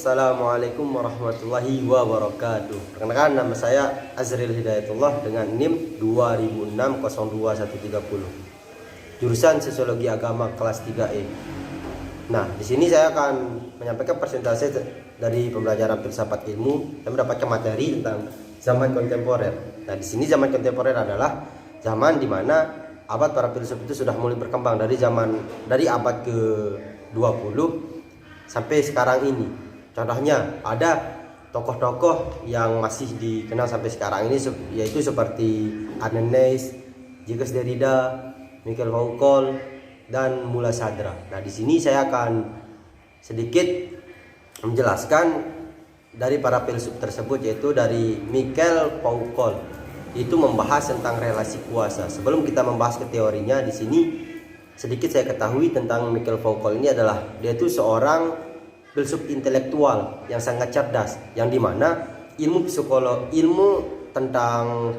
Assalamualaikum warahmatullahi wabarakatuh. Perkenalkan, nama saya Azril Hidayatullah dengan NIM 2006021130. Jurusan Sosiologi Agama kelas 3E. Nah, di sini saya akan menyampaikan presentasi dari pembelajaran filsafat ilmu dan mendapatkan materi tentang zaman kontemporer. Nah, di sini zaman kontemporer adalah zaman di mana abad para filsuf itu sudah mulai berkembang dari abad ke-20 sampai sekarang ini. Contohnya ada tokoh-tokoh yang masih dikenal sampai sekarang ini, yaitu seperti Arnanes, Jacques Derrida, Michel Foucault, dan Mullah Sadra. Nah, di sini saya akan sedikit menjelaskan dari para filsuf tersebut, yaitu dari Michel Foucault. Itu membahas tentang relasi kuasa. Sebelum kita membahas ke teorinya, di sini sedikit saya ketahui tentang Michel Foucault. Ini adalah dia itu seorang filsuf intelektual yang sangat cerdas, yang dimana ilmu tentang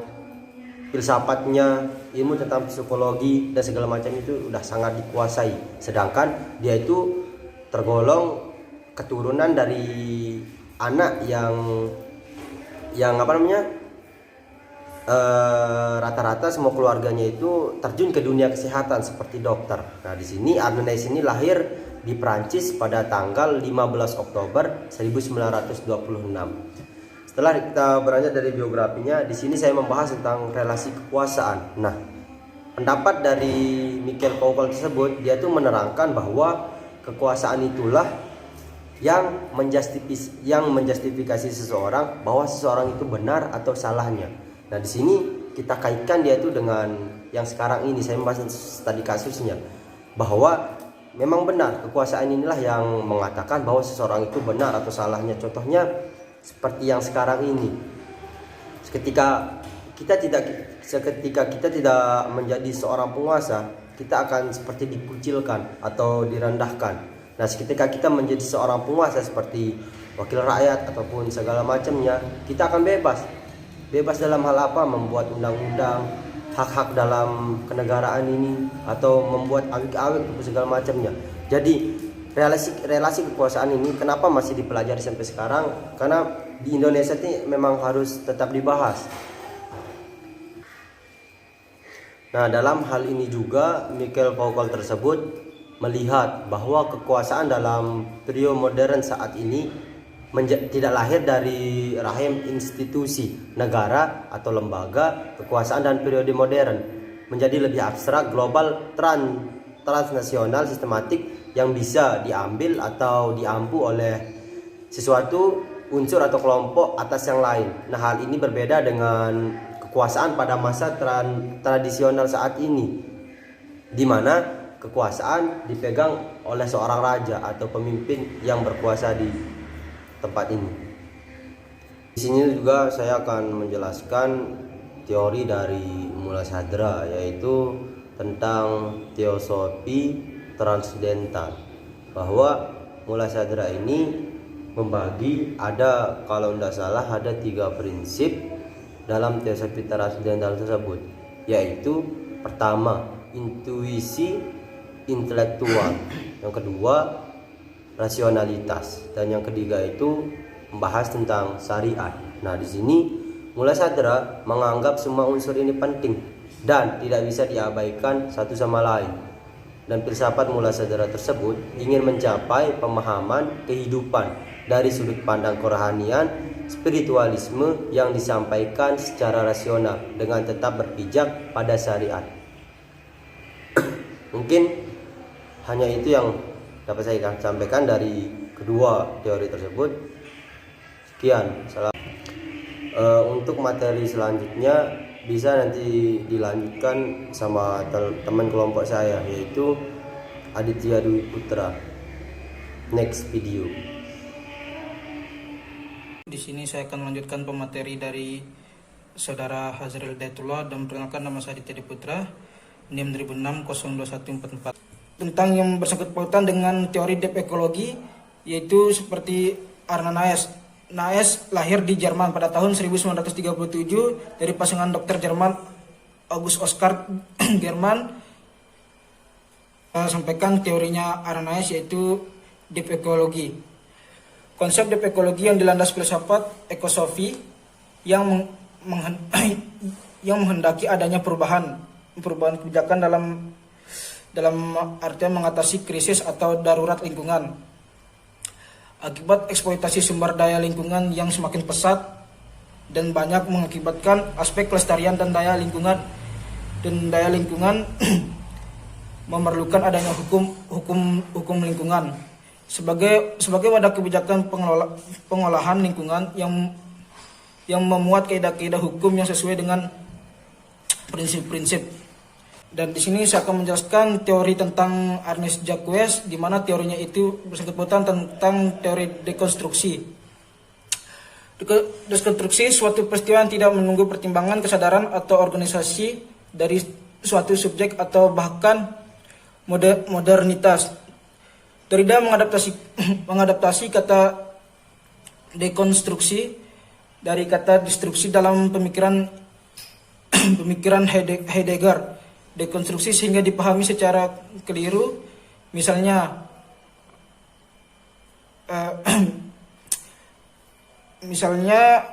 filsafatnya, ilmu tentang psikologi dan segala macam itu udah sangat dikuasai. Sedangkan dia itu tergolong keturunan dari anak yang rata-rata semua keluarganya itu terjun ke dunia kesehatan seperti dokter. Nah, di sini Arnanes ini lahir di Prancis pada tanggal 15 Oktober 1926. Setelah kita beranjak dari biografinya, di sini saya membahas tentang relasi kekuasaan. Nah, pendapat dari Michel Foucault tersebut, dia tuh menerangkan bahwa kekuasaan itulah yang menjustifikasi seseorang, bahwa seseorang itu benar atau salahnya. Nah, di sini kita kaitkan dia itu dengan yang sekarang ini saya membahas tadi kasusnya, bahwa memang benar kekuasaan inilah yang mengatakan bahwa seseorang itu benar atau salahnya. Contohnya seperti yang sekarang ini, ketika kita tidak menjadi seorang penguasa, kita akan seperti dikucilkan atau direndahkan. Nah, ketika kita menjadi seorang penguasa seperti wakil rakyat ataupun segala macamnya, kita akan bebas dalam hal apa, membuat undang-undang, hak-hak dalam kenegaraan ini, atau membuat awik-awik atau segala macamnya. Jadi relasi kekuasaan ini kenapa masih dipelajari sampai sekarang? Karena di Indonesia ini memang harus tetap dibahas. Nah, dalam hal ini juga Michel Foucault tersebut melihat bahwa kekuasaan dalam periode modern saat ini tidak lahir dari rahim institusi negara atau lembaga. Kekuasaan dan periode modern menjadi lebih abstrak, global, transnasional, sistematik, yang bisa diambil atau diampu oleh sesuatu unsur atau kelompok atas yang lain. Nah, hal ini berbeda dengan kekuasaan pada masa tradisional saat ini, di mana kekuasaan dipegang oleh seorang raja atau pemimpin yang berkuasa di tempat ini. Di sini juga saya akan menjelaskan teori dari Mullah Sadra, yaitu tentang teosofi transendental. Bahwa Mullah Sadra ini membagi, kalau tidak salah ada 3 prinsip dalam teosofi transendental tersebut, yaitu pertama intuisi intelektual, yang kedua rasionalitas, dan yang ketiga itu membahas tentang syariat. Nah, di sini Mullah Sadra menganggap semua unsur ini penting dan tidak bisa diabaikan satu sama lain. Dan filsafat Mullah Sadra tersebut ingin mencapai pemahaman kehidupan dari sudut pandang kerohanian, spiritualisme yang disampaikan secara rasional dengan tetap berpijak pada syariat. Mungkin hanya itu yang dapat saya sampaikan dari kedua teori tersebut. Sekian. Untuk materi selanjutnya bisa nanti dilanjutkan sama teman kelompok saya, yaitu Aditya Dwi Putra. Next video. Di sini saya akan melanjutkan pemateri dari saudara Azril Hidayatullah, dan perkenalkan, nama saya Aditya Dwi Putra, NIM 2006021144. Tentang yang bersangkut pautan dengan teori depekologi, yaitu seperti Arnanes. Naes lahir di Jerman pada tahun 1937 dari pasangan dokter Jerman August Oskar German. Saya sampaikan teorinya Arnanes, yaitu depekologi. Konsep DP ekologi yang dilandas filsafat ekosofi yang yang menghendaki adanya perubahan kebijakan dalam artian mengatasi krisis atau darurat lingkungan akibat eksploitasi sumber daya lingkungan yang semakin pesat dan banyak mengakibatkan aspek kelestarian dan daya lingkungan memerlukan adanya hukum lingkungan sebagai wadah kebijakan pengolahan lingkungan yang memuat kaidah-kaidah hukum yang sesuai dengan prinsip-prinsip. Dan di sini saya akan menjelaskan teori tentang Ernest Jacques, di mana teorinya itu bersangkutan tentang teori dekonstruksi. Dekonstruksi suatu peristiwa yang tidak menunggu pertimbangan kesadaran atau organisasi dari suatu subjek atau bahkan modernitas. Derrida mengadaptasi kata dekonstruksi dari kata destruksi dalam pemikiran Heidegger. Dekonstruksi sehingga dipahami secara keliru, misalnya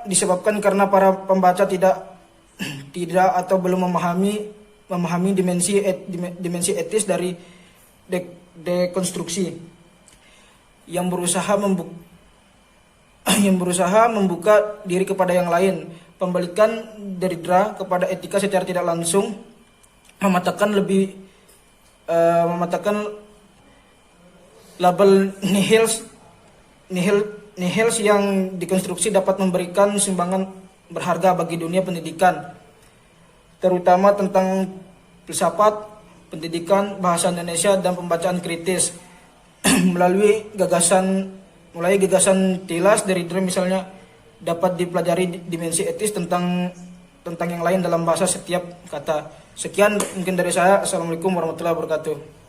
disebabkan karena para pembaca tidak atau belum memahami dimensi etis dari dekonstruksi yang berusaha membuka diri kepada yang lain. Pembalikan Derrida kepada etika secara tidak langsung mematakan label nihils yang dikonstruksi dapat memberikan sumbangan berharga bagi dunia pendidikan, terutama tentang filsafat, pendidikan, bahasa Indonesia, dan pembacaan kritis. Mulai gagasan Tilas dari Derrida misalnya dapat dipelajari dimensi etis tentang yang lain dalam bahasa setiap kata. Sekian mungkin dari saya. Assalamualaikum warahmatullahi wabarakatuh.